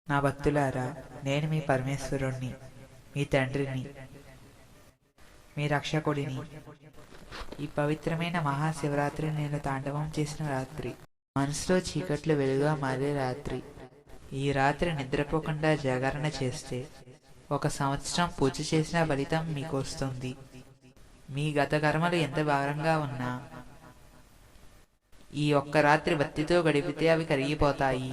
నా భక్తులారా, నేను మీ పరమేశ్వరుణ్ణి, మీ తండ్రిని, మీ రక్షకుడిని. ఈ పవిత్రమైన మహాశివరాత్రి నేను తాండవం చేసిన రాత్రి, మనసులో చీకట్లు వెలుగుగా మారే రాత్రి. ఈ రాత్రి నిద్రపోకుండా జాగరణ చేస్తే 1 సంవత్సరం పూజ చేసిన ఫలితం మీకు వస్తుంది. మీ గత కర్మలు ఎంత భారంగా ఉన్నా ఈ ఒక్క రాత్రి భక్తితో గడిపితే అవి కరిగిపోతాయి.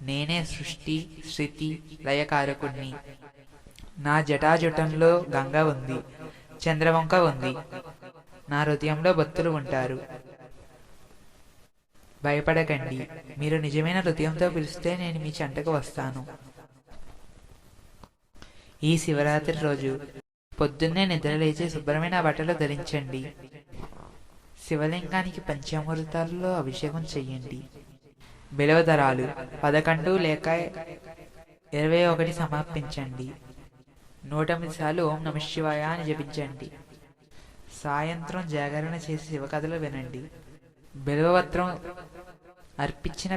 నేనే సృష్టి, స్థితి, లయకారకుణ్ణి. నా జటాజుటంలో గంగ ఉంది, చంద్రవంక ఉంది. నా హృదయంలో భక్తులు ఉంటారు. భయపడకండి. మీరు నిజమైన హృదయంతో పిలిస్తే నేను మీ చెంతకు వస్తాను. ఈ శివరాత్రి రోజు పొద్దున్నే నిద్రలేచి శుభ్రమైన బట్టలు ధరించండి. శివలింగానికి పంచామృతాలలో అభిషేకం చెయ్యండి. బిలవదరాలు 11 లేక 21 సమర్పించండి. 108 సార్లు ఓం నమః శివాయ అని జపించండి. సాయంత్రం జాగరణ చేసి శివకథలు వినండి. బిల్వపత్రం అర్పించిన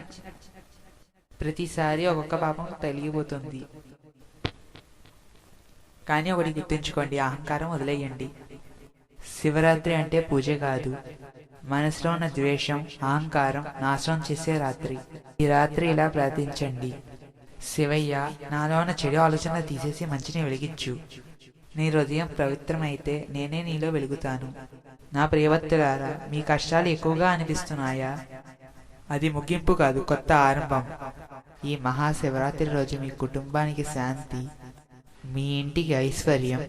ప్రతిసారి ఒక్కొక్క పాపం తొలగిపోతుంది. కానీ ఒకటి గుర్తుంచుకోండి, అహంకారం వదిలేయండి. శివరాత్రి అంటే పూజ కాదు, మనసులో ఉన్న ద్వేషం, అహంకారం నాశనం చేసే రాత్రి. ఈ రాత్రి ఇలా ప్రార్థించండి: శివయ్య, నాలో ఉన్న చెడు ఆలోచన తీసేసి మంచిని వెలిగించు. నీ హృదయం పవిత్రమైతే నేనే నీలో వెలుగుతాను. నా ప్రియభక్తులారా, మీ కష్టాలు ఎక్కువగా అనిపిస్తున్నాయా? అది ముగింపు కాదు, కొత్త ఆరంభం. ఈ మహాశివరాత్రి రోజు మీ కుటుంబానికి శాంతి, మీ ఇంటికి ఐశ్వర్యం,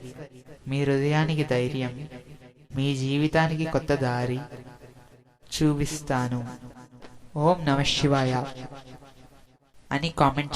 మీ హృదయానికి ధైర్యం, మీ జీవితానికి కొత్త దారి చూపిస్తాను. ఓం నమః శివాయ అని కామెంట్ చేయండి.